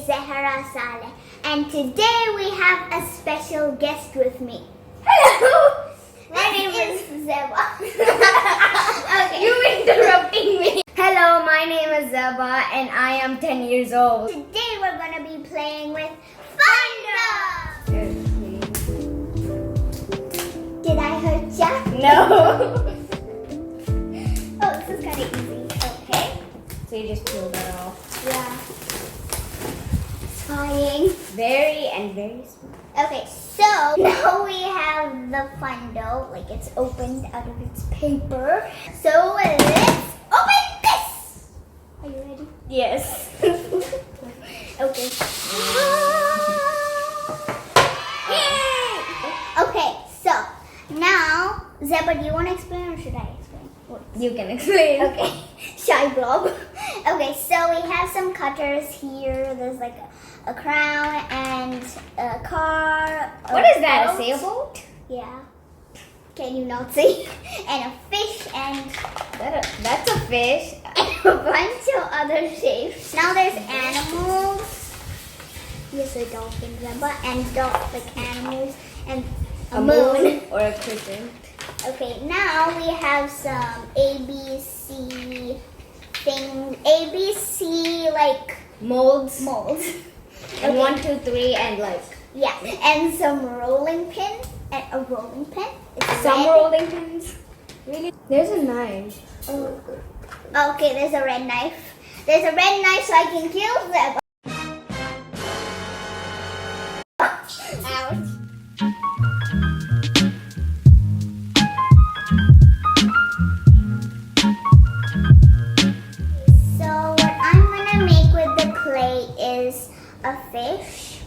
Zahra Saleh, and today we have a special guest with me. Hello! My name is Zeba. Okay. You interrupting me. Hello, my name is Zeba and I am 10 years old. Today we're going to be playing with Funskool! Did I hurt ya? No. Oh, this is kind of easy. Okay. So you just peel that off. Yeah. Trying. Very small. Okay, so now we have the Fundough, like it's opened out of its paper. So let's open this! Are you ready? Yes. Okay. Yay! Okay, so now, Zeba, do you want to explain or should I explain? You can explain. Okay, shy blob. Okay, so we have some cutters here. There's like a crown and a car. What is that? A sailboat? Yeah. Can you not see? And a fish and That's a fish. a bunch of other shapes. Now there's animals. Yes, a dolphin, Zeba, and like animals and a moon. Or a crescent. Okay, now we have some ABC things. ABC like Molds. molds. And Okay. 1, 2, 3 and like Yeah, and some rolling pin and a rolling pin. It's some red. rolling pins. Really? There's a knife. Oh. Okay, there's a red knife. There's a red knife so I can kill them. Ouch. So what I'm gonna make with the clay is a fish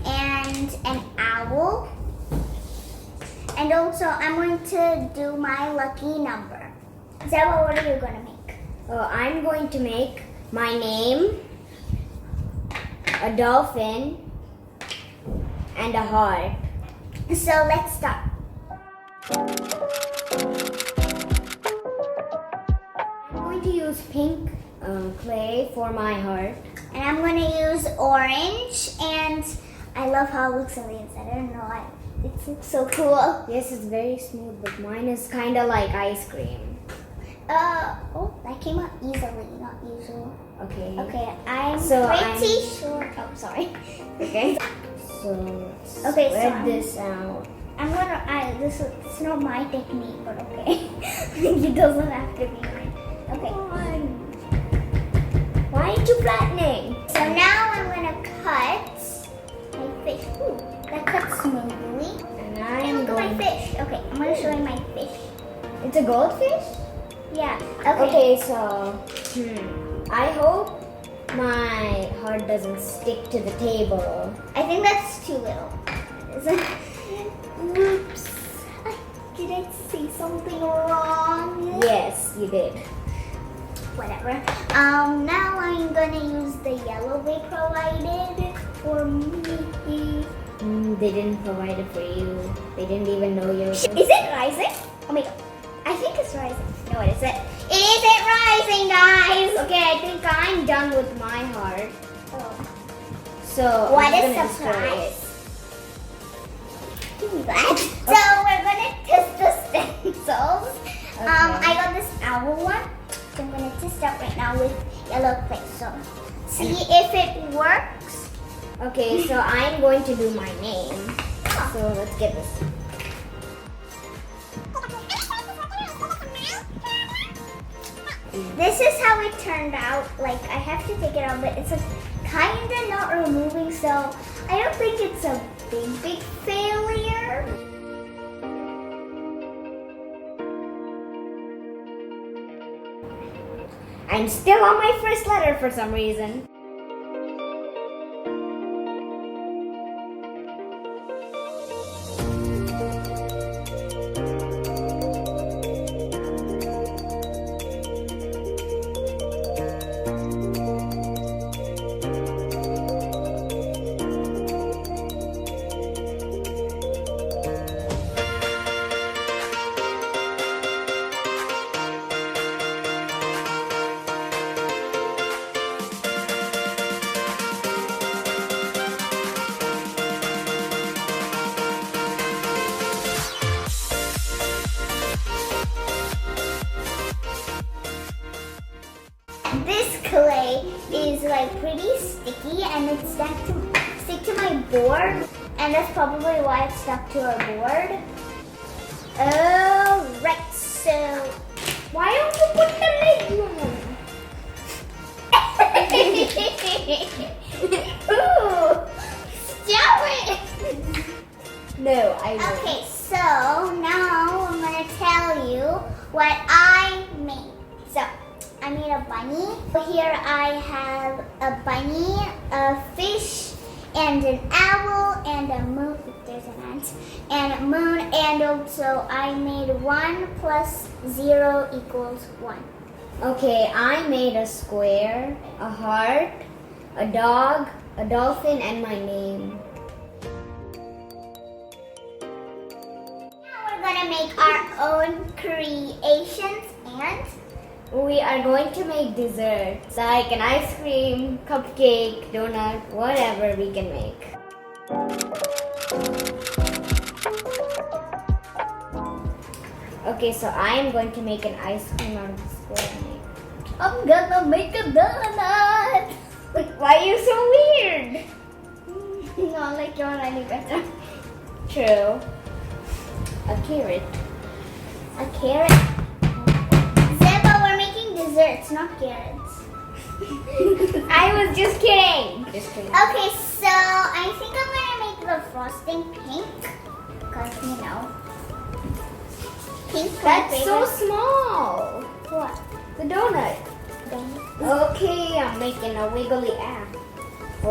and an owl. And also I'm going to do my lucky number. Zeba, what are you gonna make? I'm going to make my name, a dolphin, and a heart. So let's start. I'm going to use pink clay for my heart. And I'm gonna use orange, and I love how it looks on the inside. I don't know, it looks so cool. Yes, it's very smooth, but mine is kind of like ice cream. Oh, that came out easily, not usual. Okay. Okay, I'm So pretty sure. Oh, sorry. Okay. So let's Okay, so spread this out. I'm gonna. It's not my technique, but okay. It doesn't have to be mine. Okay. Why aren't you flattening? So now I'm gonna cut my fish. Ooh, that cuts smoothly. And Hey, I'm look at my going. fish. Okay, I'm gonna show you my fish. It's a goldfish. Yeah. Okay, so I hope my heart doesn't stick to the table. I think that's too little. Oops. Did I say something wrong? Yes, you did. Whatever. Now I'm gonna use the yellow they provided for me. They didn't provide it for you. They didn't even know you. Is it rising? Oh my god. I think it's rising. No, it isn't. It isn't rising, guys! Okay, I think I'm done with my heart. Oh. So What I'm a gonna destroy surprise. it. Give me that. So we're gonna test the stencils. I got this owl one. So I'm gonna test out right now with yellow clay. So see if it works. Okay, so I'm going to do my name. Oh. So let's get this. This is how it turned out. Like I have to take it out, but it's like kinda not removing, so I don't think it's a big failure. I'm still on my first letter for some reason. that this clay is like pretty sticky and it's stick to my board, and that's probably why it's stuck to our board. Alright, so Why don't you put the lid on? ooh, stop it! No, I won't. Okay, so now I'm gonna tell you what I made. So I made a bunny. Here I have a bunny, a fish, and an owl, and a moon. There's an ant. And a moon, and also I made 1 plus 0 equals 1. Okay, I made a square, a heart, a dog, a dolphin, and my name. Now we're gonna make our own creations, and We are going to make desserts like an ice cream, cupcake, donut, whatever we can make. Okay, so I am going to make an ice cream out of the square. I'm gonna make a donut. Why are you so weird? Not like your any better. True. A carrot. A carrot. Zeba, we're making desserts, not carrots. I was just kidding. Just kidding. Okay, so I think I'm gonna make the frosting pink, cause you know, pink. That's so small. What? The donut. Okay, I'm making a wiggly a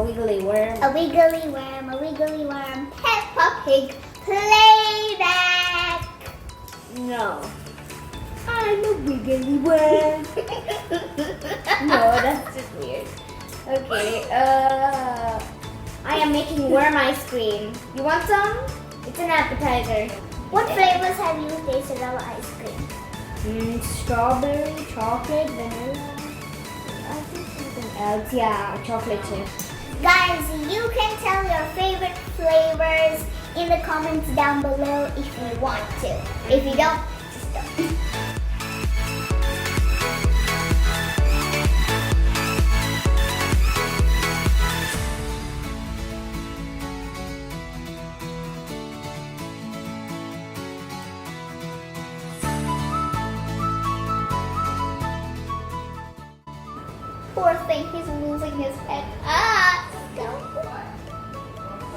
wiggly worm. A wiggly worm, a wiggly worm. Peppa Pig playback. No. I'm a wiggly worm. No, that's just weird. Okay, I am making worm ice cream. You want some? It's an appetizer. What flavors have you tasted of ice cream? Strawberry, chocolate, vanilla. I think something else. Yeah, chocolate chip. Guys, you can tell your favorite flavors in the comments down below if you want to. If you don't, just don't. Poor thing, he's losing his head.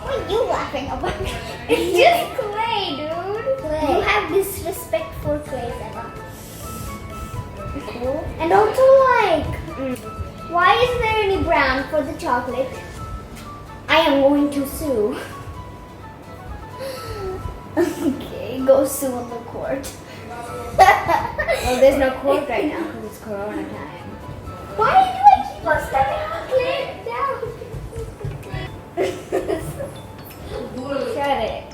What are you laughing about? It's just clay, dude. Clay. You have disrespect for clay, Zeba. Cool. And also why isn't there any brown for the chocolate? I am going to sue. Okay, go sue on the court. Well, there's no court right now because it's Corona time. Why do I keep on stepping on clay down? Shut it.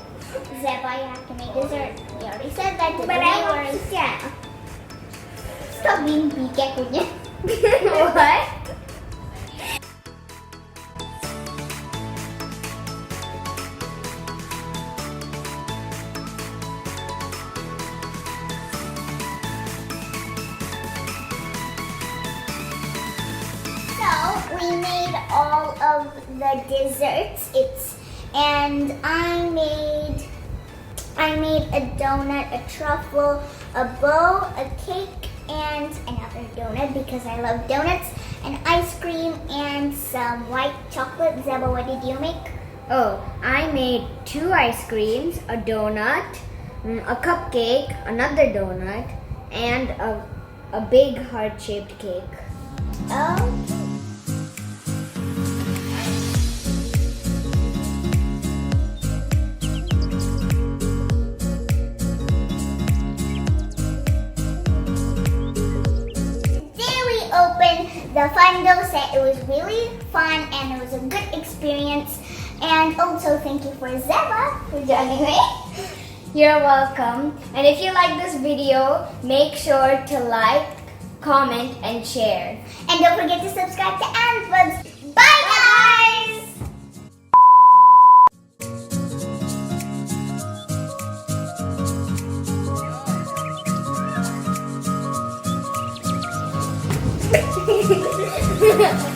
Zeba, you have to make dessert. You already said that. But I want to Stop being big, would you? What? So we made all of the desserts. And I made a donut, a truffle, a bow, a cake, and another donut because I love donuts, and ice cream, and some white chocolate. Zeba, what did you make? Oh, I made 2 ice creams, a donut, a cupcake, another donut, and a big heart-shaped cake. Oh. The Funskool set. It was really fun and it was a good experience. And also thank you for Zeba for joining me. You're welcome. And if you like this video, make sure to like, comment, and share. And don't forget to subscribe to ANZbuds. Bye guys! Hehehe Bye.